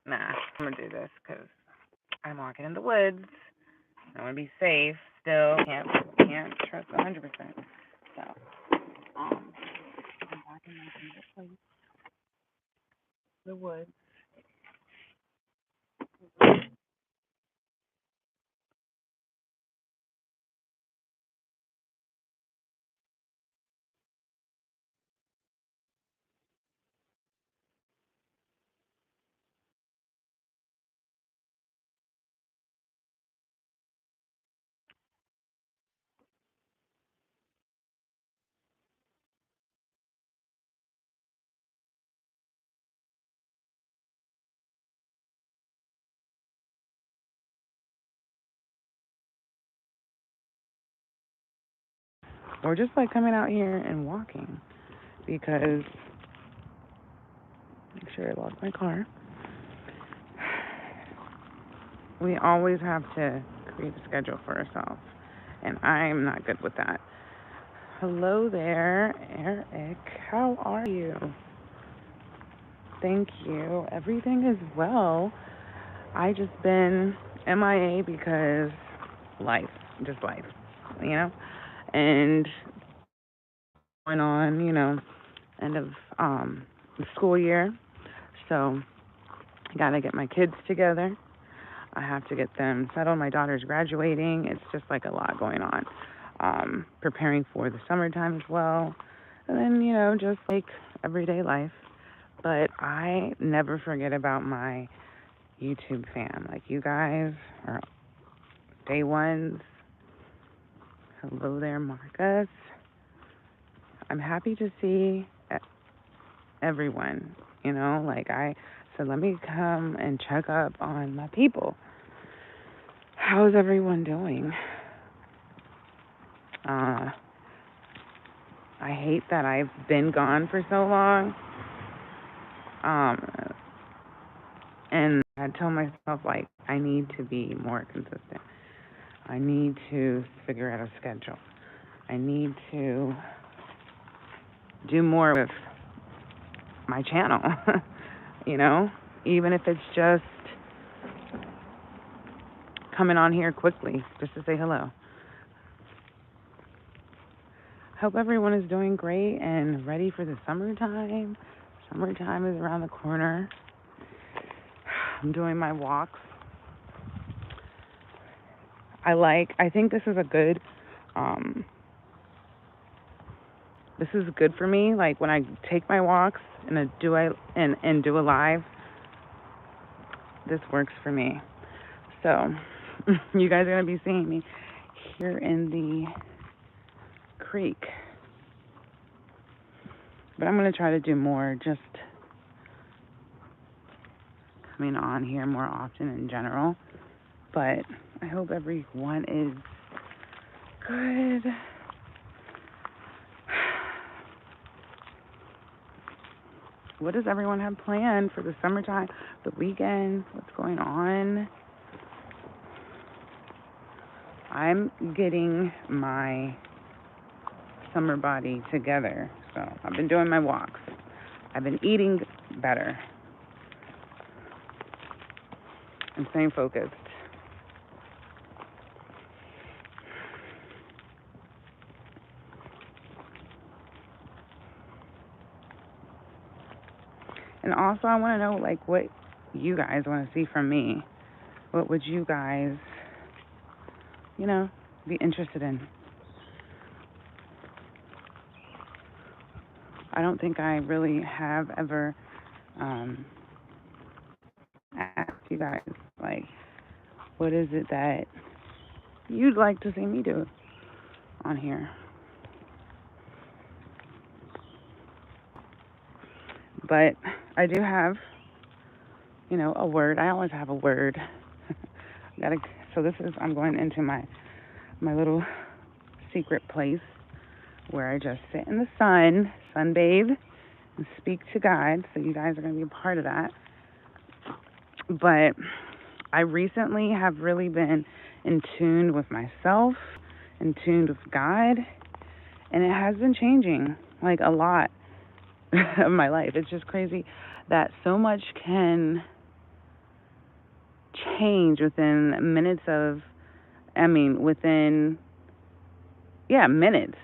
Nah, I'm gonna do this because I'm walking in the woods. I want to be safe. Still can't trust 100%. So I'm walking my favorite place, the woods. Or just like coming out here and walking because make sure I lock my car. We always have to create a schedule for ourselves, and I'm not good with that. Hello there, Eric. How are you? Thank you. Everything is well. I just been MIA because life, just life, you know, and going on, end of the school year. So I gotta get my kids together. I have to get them settled. My daughter's graduating. It's just like a lot going on. Preparing for the summertime as well. And then, just like everyday life. But I never forget about my YouTube fam. Like, you guys are day ones. Hello there, Marcus. I'm happy to see everyone, like I said, let me come and check up on my people. How's everyone doing? Uh, I hate that I've been gone for so long. Um, and I tell myself, like, I need to be more consistent. I need to figure out a schedule. I need to do more with my channel, you know, even if it's just coming on here quickly just to say hello. Hope everyone is doing great and ready for the summertime. Summertime is around the corner. I'm doing my walks. I think this is a good, this is good for me. Like when I take my walks and do a live, this works for me. So you guys are gonna be seeing me here in the creek, but I'm gonna try to do more. Just coming on here more often in general. But I hope everyone is good. What does everyone have planned for the summertime, the weekend? What's going on? I'm getting my summer body together. So I've been doing my walks. I've been eating better and staying focused. And also, I want to know, like, what you guys want to see from me. What would you guys, be interested in? I don't think I really have ever asked you guys, like, what is it that you'd like to see me do on here? But I do have, a word. I always have a word. Gotta. So this is. I'm going into my little secret place where I just sit in the sun, sunbathe, and speak to God. So you guys are going to be a part of that. But I recently have really been in tune with myself, in tune with God, and it has been changing like a lot of my life. It's just crazy that so much can change within minutes of, within, yeah, minutes,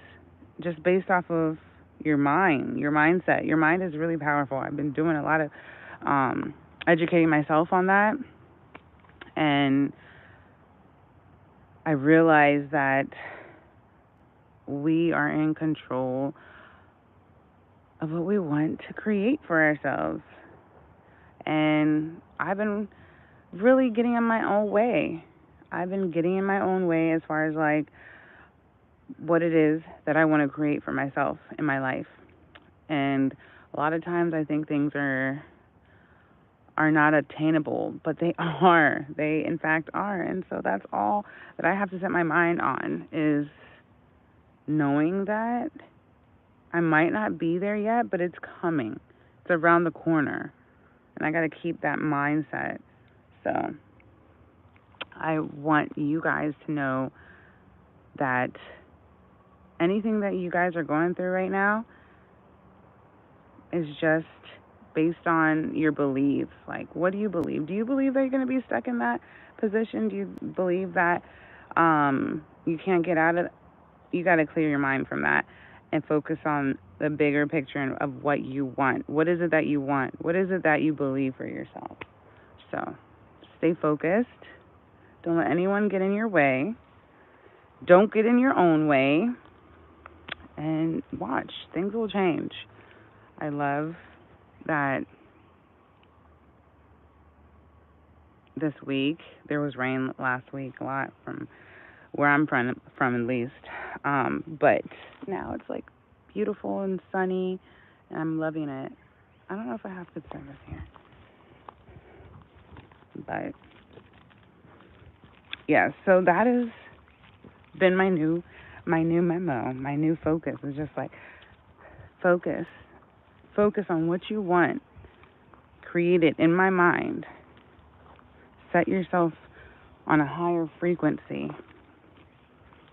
just based off of your mind, your mindset. Your mind is really powerful. I've been doing a lot of educating myself on that, and I realized that we are in control of what we want to create for ourselves. And I've been really getting in my own way. I've been getting in my own way as far as like what it is that I want to create for myself in my life. And a lot of times I think things are not attainable, but they are. They in fact are. And so that's all that I have to set my mind on, is knowing that I might not be there yet, but it's coming. It's around the corner. And I got to keep that mindset. So I want you guys to know that anything that you guys are going through right now is just based on your beliefs. Like, what do you believe? Do you believe that you're going to be stuck in that position? Do you believe that you can't get out of it? You got to clear your mind from that and focus on the bigger picture of what you want. What is it that you want? What is it that you believe for yourself? So stay focused. Don't let anyone get in your way. Don't get in your own way. And watch. Things will change. I love that this week, there was rain last week a lot from where I'm from at least. But now it's like beautiful and sunny, and I'm loving it. I don't know if I have good service here. But yeah, so that has been my new memo, my new focus. Is just like focus on what you want, create it in my mind, set yourself on a higher frequency,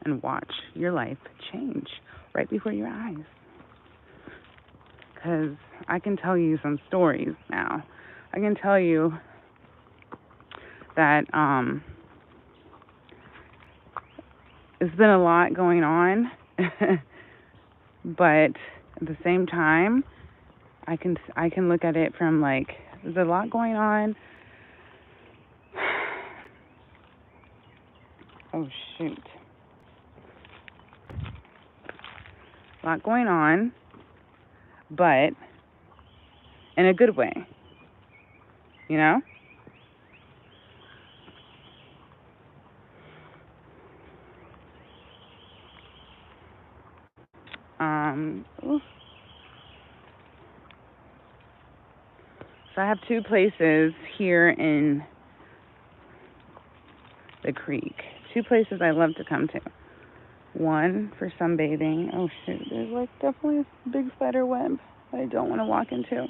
and watch your life change right before your eyes. Because I can tell you some stories now. I can tell you that it's been a lot going on, but at the same time, I can look at it from like, there's a lot going on. Oh shoot. A lot going on, but in a good way. You know? Oof. So I have two places here in the creek. Two places I love to come to. One for sunbathing. Oh shoot, there's like definitely a big spider web that I don't want to walk into.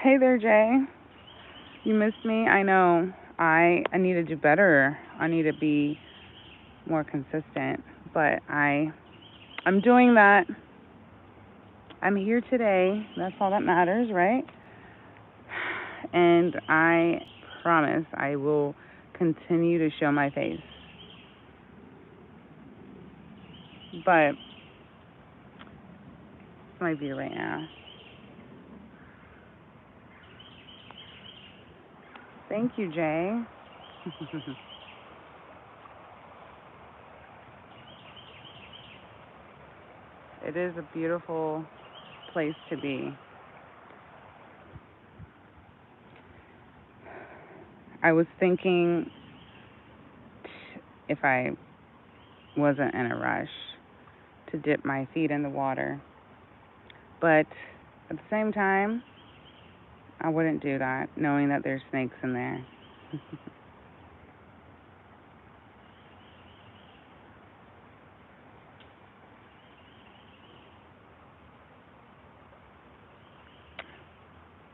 Hey there, Jay. You missed me? I know. I need to do better. I need to be more consistent. But I'm doing that. I'm here today. That's all that matters, right? And I promise I will continue to show my face. But it's my view right now. Thank you, Jay. It is a beautiful place to be. I was thinking if I wasn't in a rush to dip my feet in the water. But at the same time, I wouldn't do that, knowing that there's snakes in there.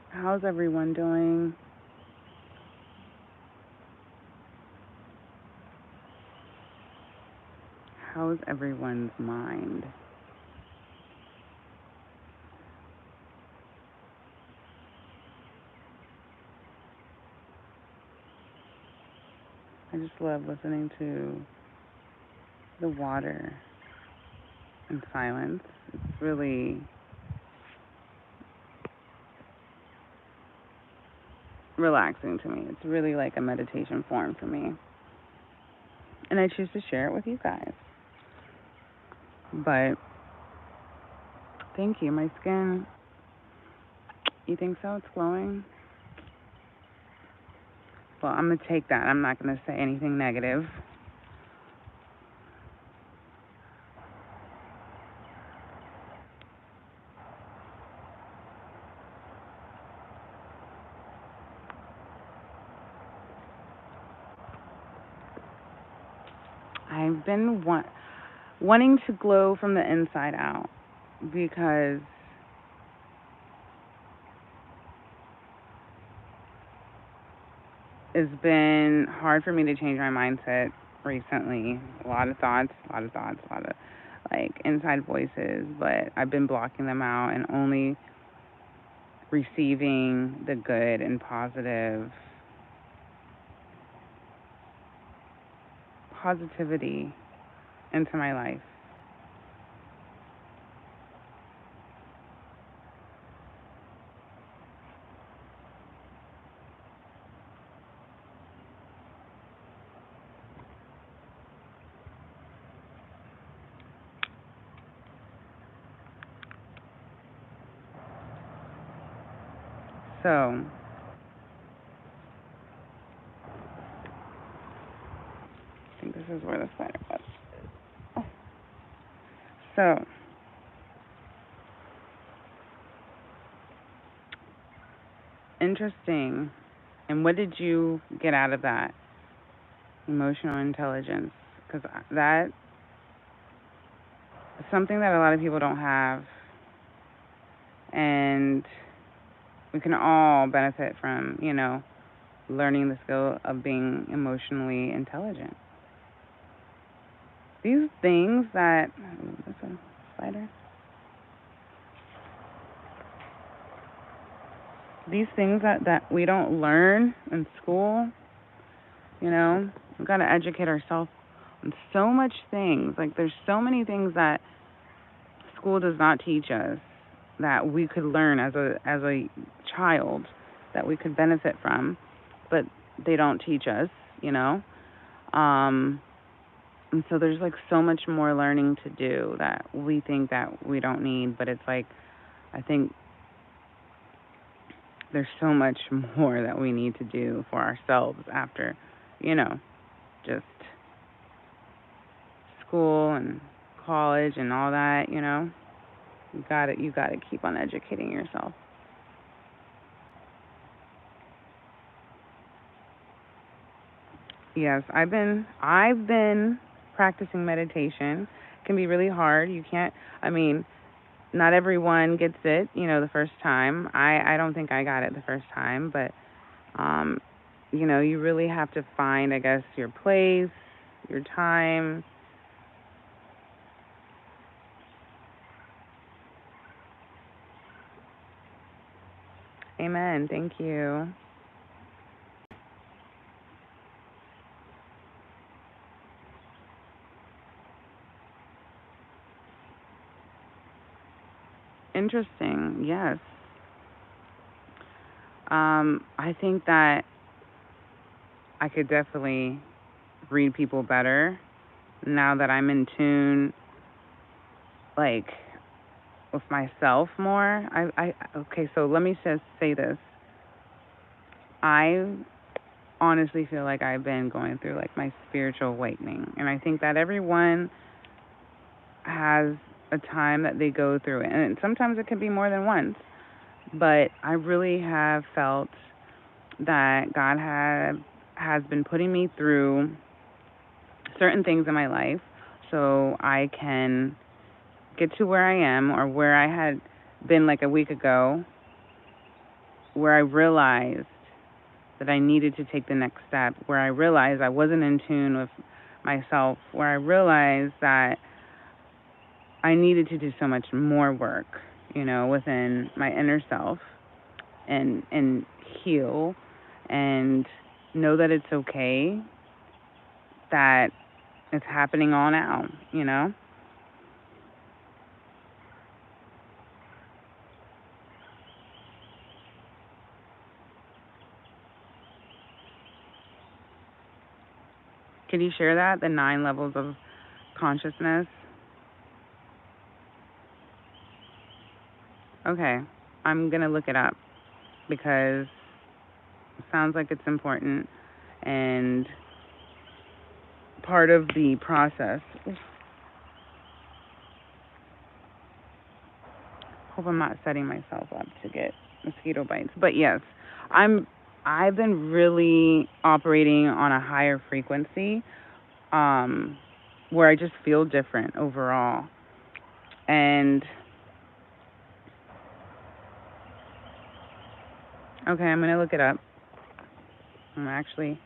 How's everyone doing? How's everyone's mind? I just love listening to the water in silence. It's really relaxing to me. It's really like a meditation form for me. And I choose to share it with you guys. But thank you. My skin, you think so? It's glowing? Well, I'm going to take that. I'm not going to say anything negative. I've been wanting to glow from the inside out because it's been hard for me to change my mindset recently. A lot of thoughts, a lot of like inside voices, but I've been blocking them out and only receiving the good and positivity into my life. So, I think this is where the spider was. So, interesting. And what did you get out of that? Emotional intelligence. Because that is something that a lot of people don't have. And we can all benefit from, learning the skill of being emotionally intelligent. These things that, that's a spider. These things that we don't learn in school, we've got to educate ourselves on so much things. Like there's so many things that school does not teach us that we could learn as a child that we could benefit from, but they don't teach us. And so there's like so much more learning to do that we think that we don't need, but it's like I think there's so much more that we need to do for ourselves after, just school and college and all that. You got to keep on educating yourself. Yes, I've been practicing meditation. It can be really hard. You can't I mean, not everyone gets it, the first time. I don't think I got it the first time, but um you really have to find, I guess, your place, your time. Amen. Thank you. Interesting. Yes. I think that I could definitely read people better now that I'm in tune, like with myself more. Okay, so let me just say this. I honestly feel like I've been going through like my spiritual awakening, and I think that everyone has a time that they go through it, and sometimes it can be more than once. But I really have felt that God has been putting me through certain things in my life so I can get to where I am or where I had been like a week ago, where I realized that I needed to take the next step, where I realized I wasn't in tune with myself, where I realized that I needed to do so much more work, within my inner self and heal and know that it's okay that is happening all now, you know? Can you share that? The 9 levels of consciousness? Okay. I'm going to look it up because it sounds like it's important and part of the process. Hope I'm not setting myself up to get mosquito bites. But yes, I've been really operating on a higher frequency, where I just feel different overall. And okay, I'm gonna look it up. I'm actually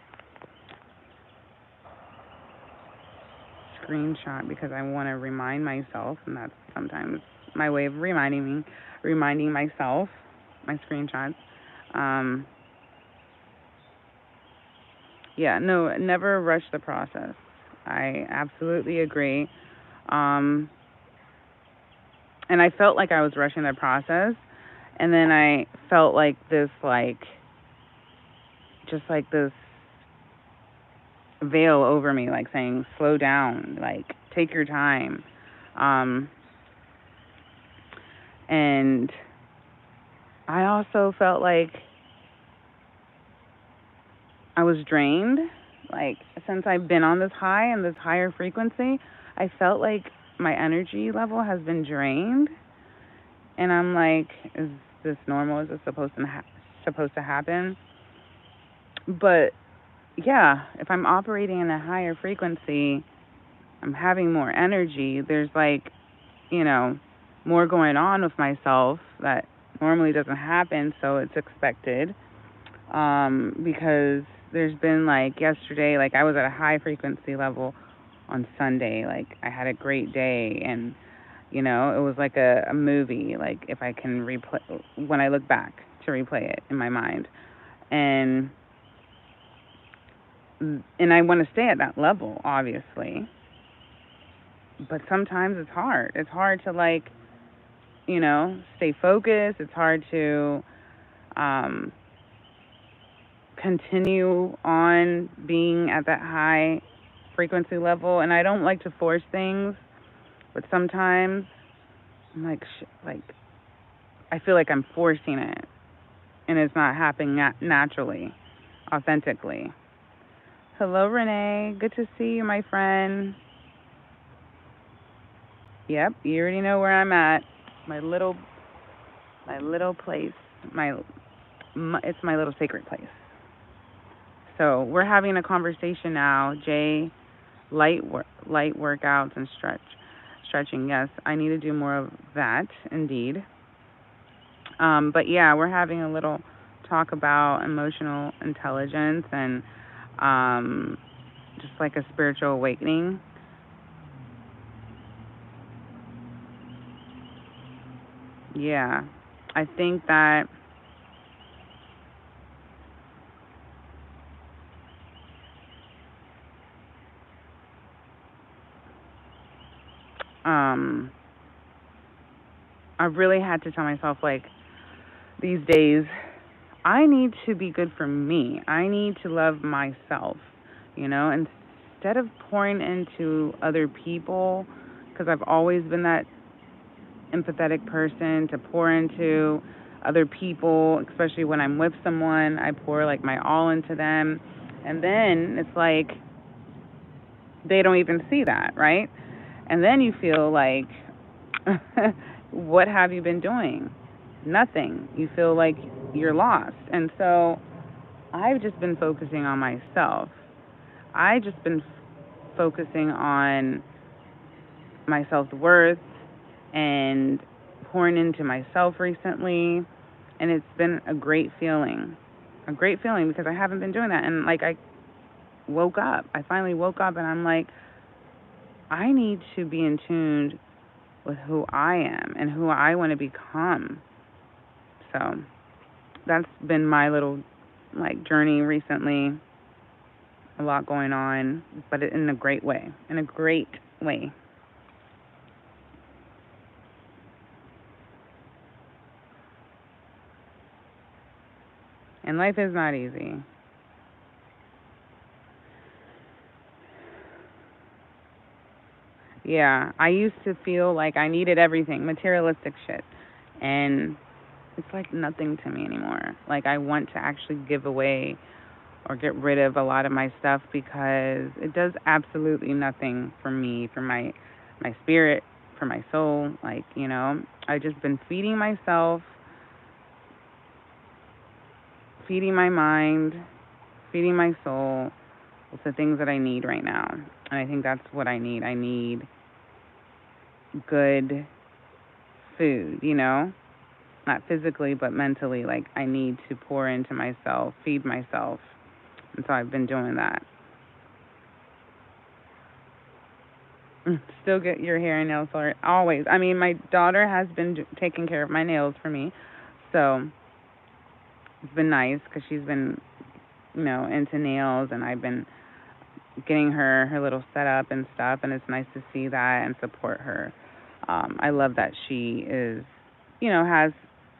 screenshot because I want to remind myself, and that's sometimes my way of reminding myself my screenshots. Um, yeah, no, never rush the process. I absolutely agree. Um, and I felt like I was rushing the process, and then I felt like this, just like this veil over me, like saying, slow down, like, take your time. Um, and I also felt like I was drained. Like, since I've been on this high and this higher frequency, I felt like my energy level has been drained. And I'm like, is this normal? Is this supposed to happen? But yeah, if I'm operating in a higher frequency, I'm having more energy. There's like, you know, more going on with myself that normally doesn't happen, so it's expected. Because there's been like yesterday, like I was at a high frequency level on Sunday. Like I had a great day, and you know, it was like a movie. Like if I can replay when I look back to replay it in my mind, and I want to stay at that level, obviously. But sometimes it's hard. It's hard to like, you know, stay focused. It's hard to um, continue on being at that high frequency level. And I don't like to force things, but sometimes I'm like, like I feel like I'm forcing it, and it's not happening naturally, authentically. Hello, Renee. Good to see you, my friend. Yep, you already know where I'm at. My little place. It's my little sacred place. So we're having a conversation now. Jay, light workouts and stretching. Yes, I need to do more of that, indeed. But yeah, we're having a little talk about emotional intelligence and just like a spiritual awakening. Yeah, I think that um, I really had to tell myself, like, these days, I need to be good for me. I need to love myself, you know, instead of pouring into other people, because I've always been that empathetic person to pour into other people, especially when I'm with someone. I pour like my all into them. And then it's like they don't even see that, right? And then you feel like, what have you been doing? Nothing. You feel like you're lost. And so I've just been focusing on myself. I've just been focusing on my self worth and pouring into myself recently. And it's been a great feeling. A great feeling because I haven't been doing that. And like I woke up. I finally woke up and I'm like, I need to be in tune with who I am and who I want to become. So that's been my little like journey recently a lot going on, but in a great way. In a great way. And life is not easy. Yeah, I used to feel like I needed everything, materialistic shit. And it's like nothing to me anymore. Like I want to actually give away or get rid of a lot of my stuff because it does absolutely nothing for me, for my spirit, for my soul. Like, I've just been feeding myself, feeding my mind, feeding my soul with the things that I need right now. And I think that's what I need. I need good food, not physically, but mentally. Like, I need to pour into myself, feed myself. And so I've been doing that. Still get your hair and nails sorted. Always. I mean, my daughter has been taking care of my nails for me. So it's been nice because she's been, into nails, and I've been getting her little setup and stuff, and it's nice to see that and support her. I love that she is, has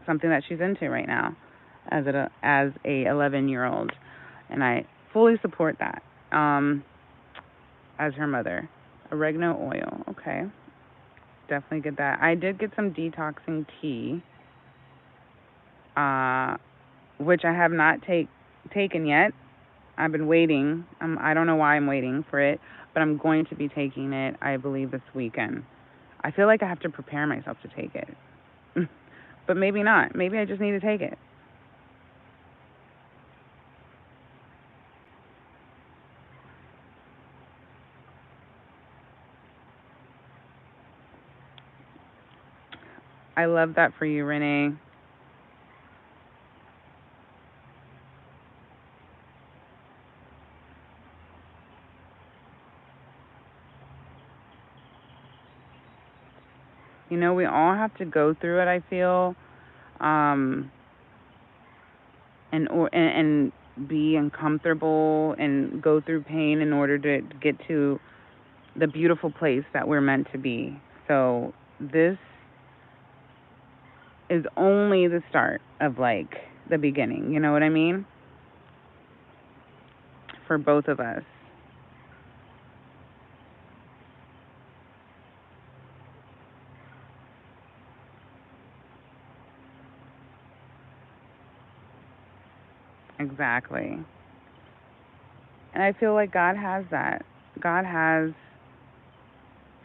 something that she's into right now as a 11-year-old, and I fully support that. As her mother, oregano oil. Okay, definitely get that. I did get some detoxing tea, uh, which I have not taken yet. I've been waiting. I don't know why I'm waiting for it, but I'm going to be taking it, I believe, this weekend. I feel like I have to prepare myself to take it. But maybe not. Maybe I just need to take it. I love that for you, Renee. We all have to go through it, I feel, um, and be uncomfortable and go through pain in order to get to the beautiful place that we're meant to be. So this is only the start of like the beginning. You know what I mean? For both of us. Exactly. And I feel like God has that. God has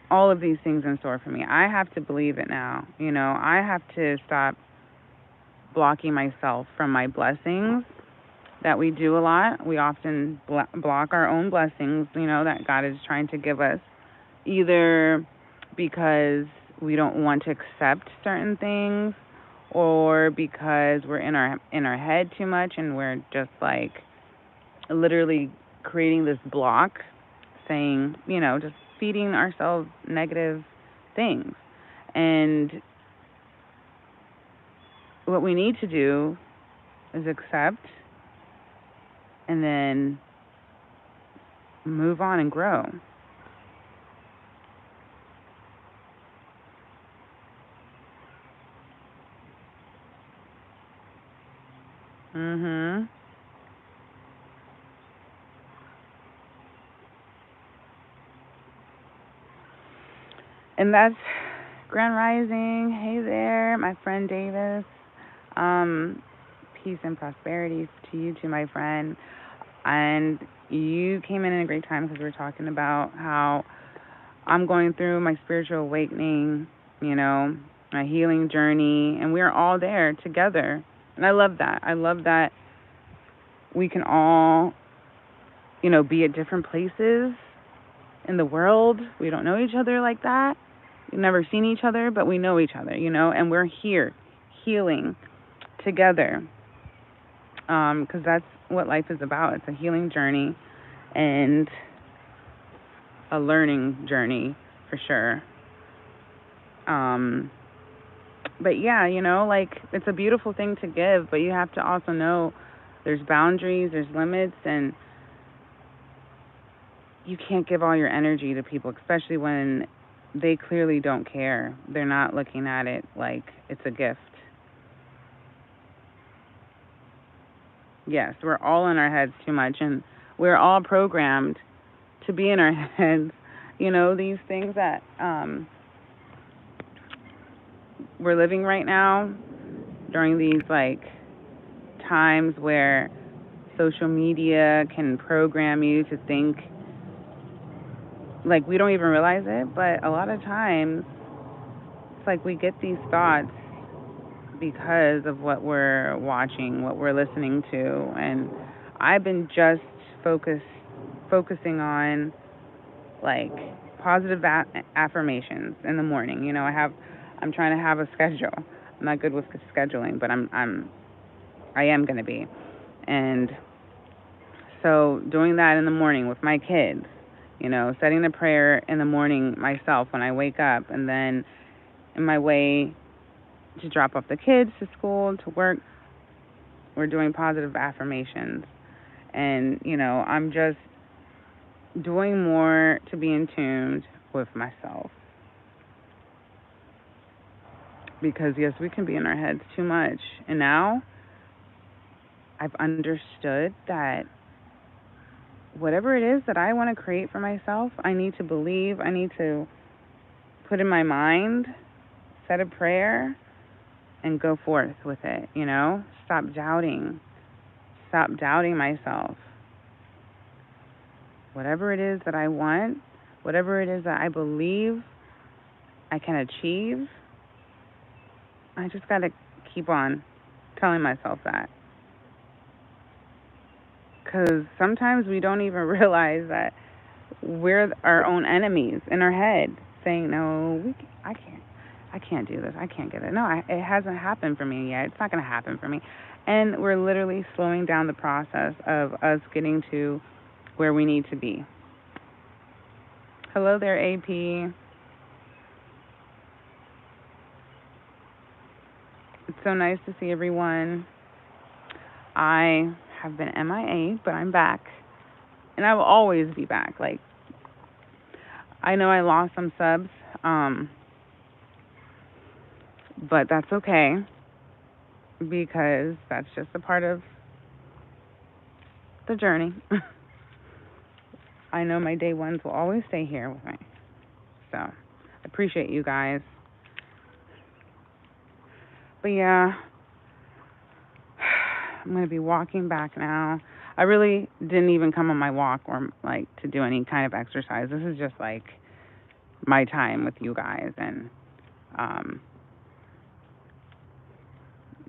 all of these things in store for me. I have to believe it now. I have to stop blocking myself from my blessings that we do a lot. We often block our own blessings, that God is trying to give us, either because we don't want to accept certain things, or because we're in our head too much, and we're just like literally creating this block, saying, just feeding ourselves negative things. And what we need to do is accept and then move on and grow. Mhm. And that's Grand Rising. Hey there, my friend Davis. Um, Peace and prosperity to you too, my friend. And you came in a great time because we're talking about how I'm going through my spiritual awakening, my healing journey, and we're all there together. And I love that. I love that we can all, be at different places in the world. We don't know each other like that. We've never seen each other, but we know each other, and we're here healing together. Because that's what life is about. It's a healing journey and a learning journey for sure. Um, but yeah, like it's a beautiful thing to give, but you have to also know there's boundaries, there's limits, and you can't give all your energy to people, especially when they clearly don't care. They're not looking at it like it's a gift. Yes, we're all in our heads too much, and we're all programmed to be in our heads. You know, these things that we're living right now during these like times where social media can program you to think like we don't even realize it, but a lot of times it's like we get these thoughts because of what we're watching, what we're listening to, and I've been just focusing on like positive affirmations in the morning. You know, I'm trying to have a schedule. I'm not good with scheduling, but I am going to be. And so doing that in the morning with my kids, you know, setting the prayer in the morning myself when I wake up, and then in my way to drop off the kids to school, to work, we're doing positive affirmations. And, you know, I'm just doing more to be in tune with myself. Because, yes, we can be in our heads too much. And now I've understood that whatever it is that I want to create for myself, I need to believe, I need to put in my mind, set a prayer, and go forth with it, you know? Stop doubting myself. Whatever it is that I want, whatever it is that I believe I can achieve, I just got to keep on telling myself that. Because sometimes we don't even realize that we're our own enemies in our head, saying, no, I can't do this. I can't get it. No, it hasn't happened for me yet. It's not going to happen for me. And we're literally slowing down the process of us getting to where we need to be. Hello there, AP. It's so nice to see everyone. I have been MIA, but I'm back. And I will always be back. Like, I know I lost some subs, but that's okay, because that's just a part of the journey. I know my day ones will always stay here with me. So, I appreciate you guys. But yeah, I'm going to be walking back now. I really didn't even come on my walk or like to do any kind of exercise. This is just like my time with you guys, and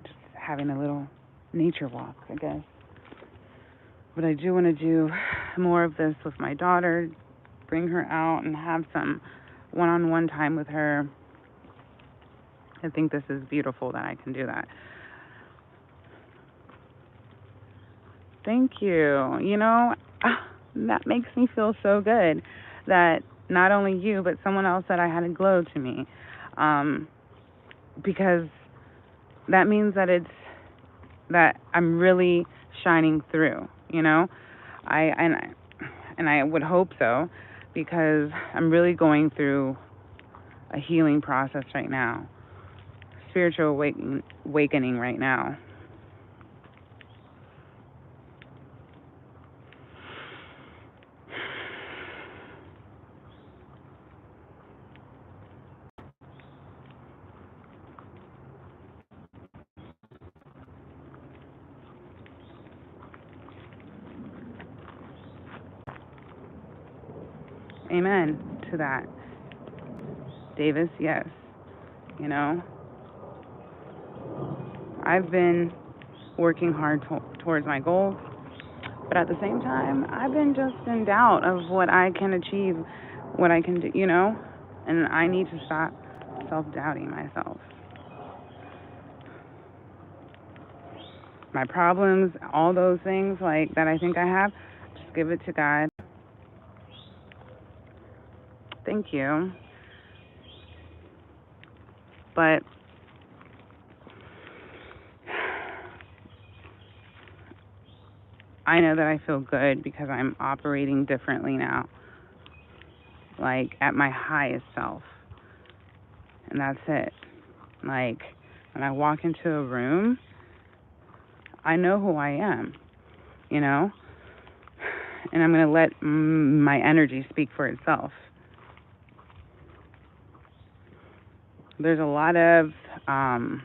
just having a little nature walk, I guess. But I do want to do more of this with my daughter, bring her out and have some one-on-one time with her. I think this is beautiful that I can do that. Thank you. You know, that makes me feel so good that not only you, but someone else said I had a glow to me. Because that means that I'm really shining through, you know? I would hope so, because I'm really going through a healing process right now. Spiritual awakening right now. Amen to that. Davis, yes. You know, I've been working hard towards my goals, but at the same time, I've been just in doubt of what I can achieve, what I can do, you know, and I need to stop self-doubting myself. My problems, all those things like that I think I have, just give it to God. Thank you. But I know that I feel good because I'm operating differently now. like at my highest self. And that's it. Like when I walk into a room, I know who I am, you know? And I'm going to let my energy speak for itself. There's a lot of, I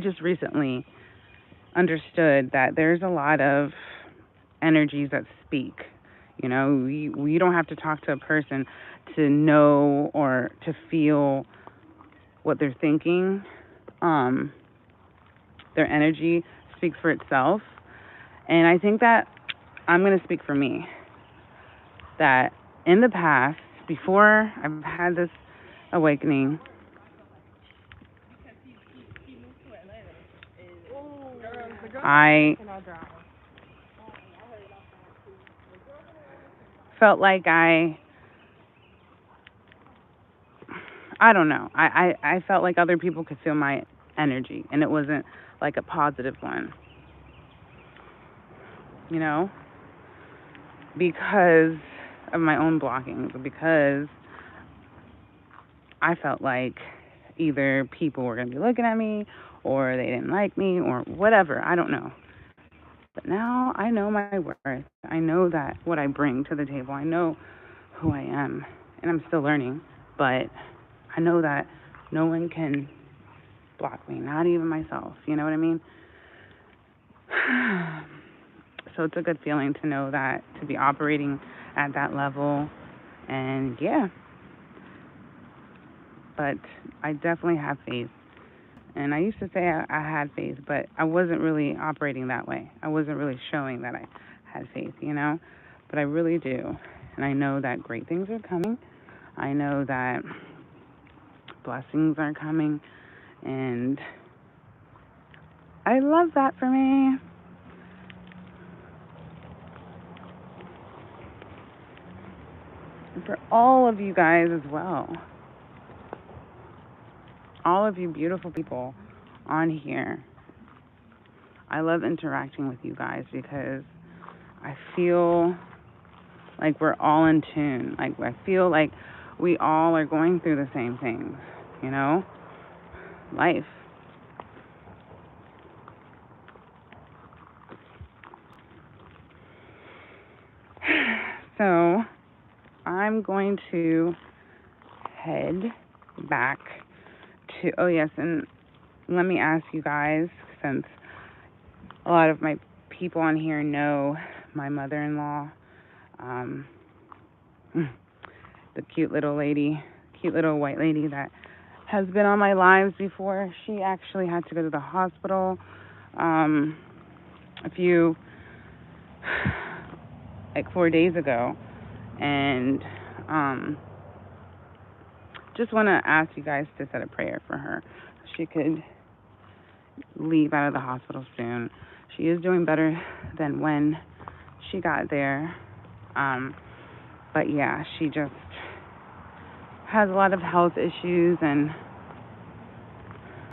just recently understood that there's a lot of energies that speak. You know, we don't have to talk to a person to know or to feel what they're thinking. Their energy speaks for itself. And I think that I'm going to speak for me. That in the past, before I've had this awakening, I felt like I don't know. I felt like other people could feel my energy, and it wasn't like a positive one, you know, because of my own blockings, because I felt like either people were going to be looking at me or they didn't like me or whatever. I don't know. But now I know my worth. I know that what I bring to the table. I know who I am, and I'm still learning, but I know that no one can block me, not even myself. You know what I mean? So it's a good feeling to know that, to be operating at that level, and yeah. But I definitely have faith. And I used to say I had faith, but I wasn't really operating that way. I wasn't really showing that I had faith, you know? But I really do. And I know that great things are coming. I know that blessings are coming. And I love that for me. And for all of you guys as well. All of you beautiful people on here. I love interacting with you guys because I feel like we're all in tune. Like I feel like we all are going through the same things, you know? Life. So I'm going to head back to, oh yes, and let me ask you guys, since a lot of my people on here know my mother-in-law, the cute little white lady that has been on my lives before. She actually had to go to the hospital a few, like 4 days ago, and just want to ask you guys to set a prayer for her. She could leave out of the hospital soon. She is doing better than when she got there. But yeah, she just has a lot of health issues and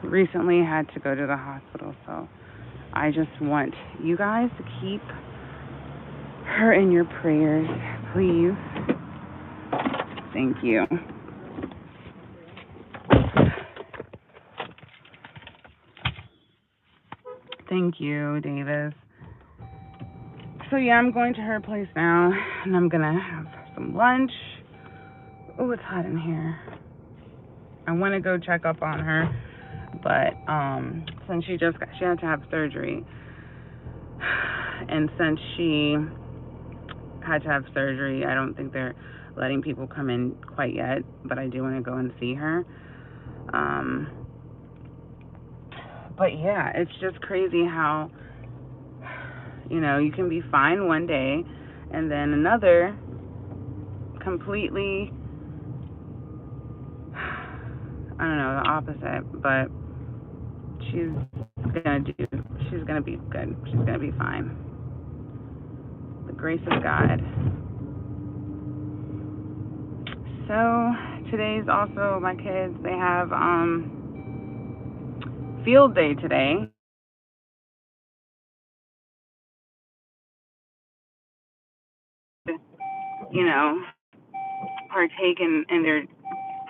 recently had to go to the hospital. So I just want you guys to keep her in your prayers, please. Thank you. Thank you, Davis. So yeah, I'm going to her place now, and I'm gonna have some lunch. Oh, it's hot in here. I want to go check up on her, but since she had to have surgery, and since she had to have surgery, I don't think they're letting people come in quite yet, but I do want to go and see her. But yeah, it's just crazy how, you know, you can be fine one day and then another completely, I don't know, the opposite, but she's gonna be good. She's gonna be fine. The grace of God. So today's also my kids, they have field day today. you know, partake in their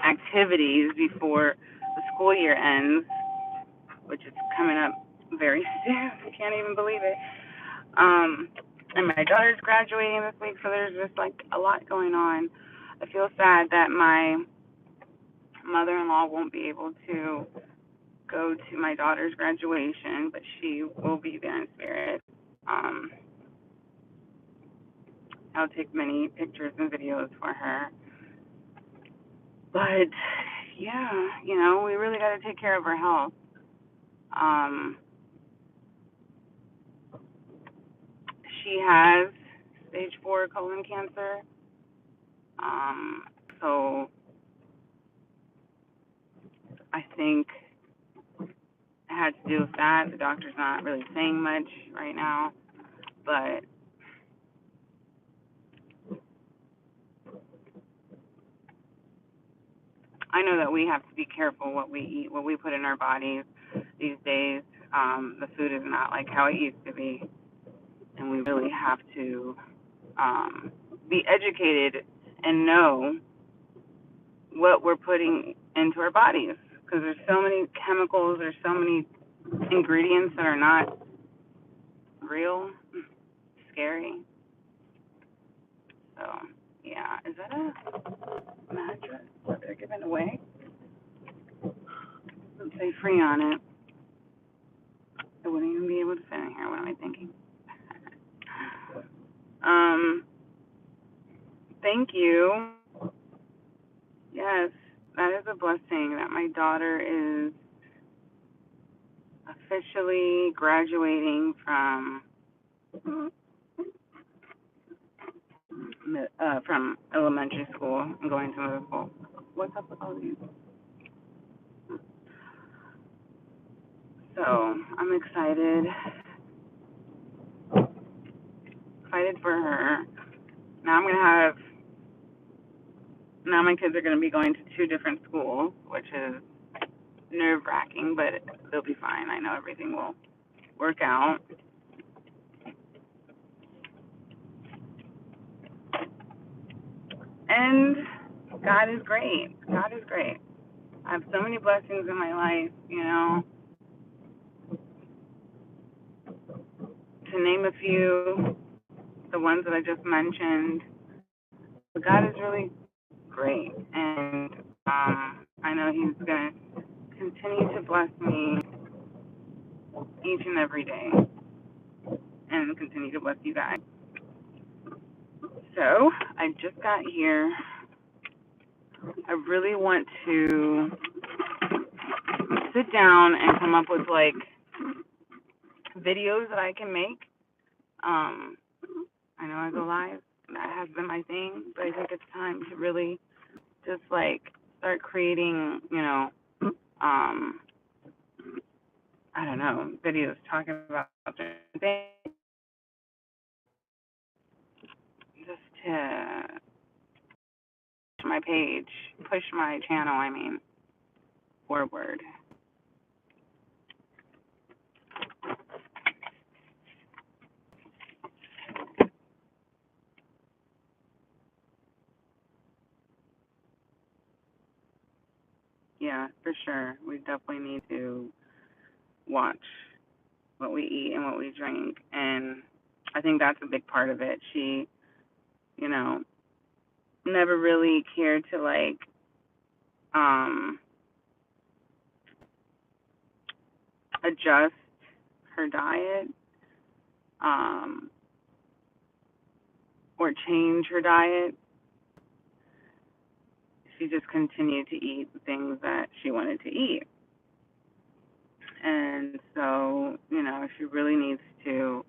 activities before the school year ends, which is coming up very soon. I can't even believe it. Um, and my daughter's graduating this week, so there's just like a lot going on. I feel sad that my mother-in-law won't be able to go to my daughter's graduation, but she will be there in spirit. Um, I'll take many pictures and videos for her. But yeah, we really got to take care of our health. Um, she has stage 4 colon cancer. Um, so I think it had to do with that. The doctor's not really saying much right now, but I know that we have to be careful what we eat, what we put in our bodies these days. The food is not like how it used to be, and we really have to be educated and know what we're putting into our bodies, because there's so many chemicals, there's so many ingredients that are not real, scary. So yeah, is that a mattress that they're giving away? Doesn't say free on it. I wouldn't even be able to fit in here. What am I thinking? um, Thank you. Yes, that is a blessing that my daughter is officially graduating from elementary school and going to middle school. What's up with all these? So I'm excited for her. Now I'm gonna have now my kids are gonna be going to 2 different schools, which is nerve-wracking, but they'll be fine. I know everything will work out. And God is great. God is great. I have so many blessings in my life, to name a few, the ones that I just mentioned. But God is really great, and I know He's going to continue to bless me each and every day and continue to bless you guys. So I just got here. I really want to sit down and come up with like videos that I can make. I know I go live. That has been my thing, but I think it's time to really just like start creating, I don't know, videos talking about different things, just to my page, push my channel, forward. Yeah, for sure. We definitely need to watch what we eat and what we drink. And I think that's a big part of it. She, you know, never really cared to like adjust her diet um, or change her diet. She just continued to eat the things that she wanted to eat. And so, she really needs to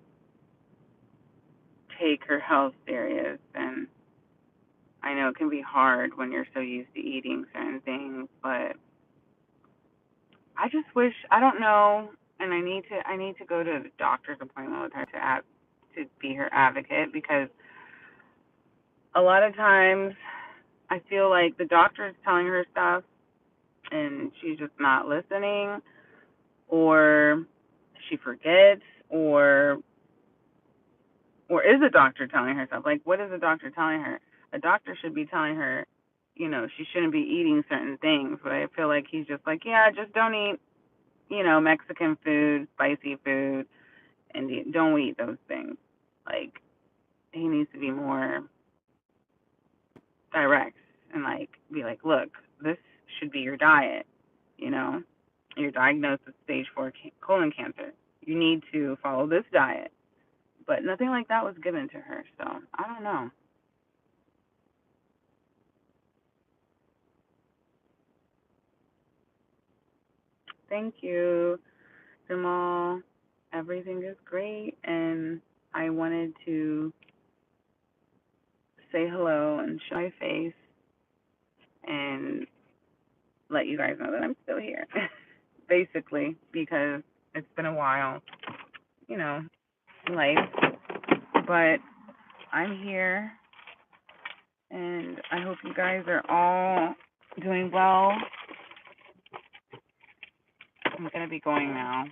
take her health serious. And I know it can be hard when you're so used to eating certain things, but I just wish, I don't know, and I need to go to the doctor's appointment with her to be her advocate, because a lot of times I feel like the doctor is telling her stuff and she's just not listening, or she forgets, or is the doctor telling her stuff? Like, what is the doctor telling her? a doctor should be telling her, she shouldn't be eating certain things. But I feel like he's just like, yeah, just don't eat, Mexican food, spicy food, and don't eat those things. Like, he needs to be more direct and like be like, look, this should be your diet. You know, you're diagnosed with stage 4 colon cancer. You need to follow this diet. But nothing like that was given to her, so I don't know. Thank you, Jamal. Everything is great, and I wanted to say hello and show my face and let you guys know that I'm still here, basically, because it's been a while, you know, life. But I'm here, and I hope you guys are all doing well. I'm going to be going now.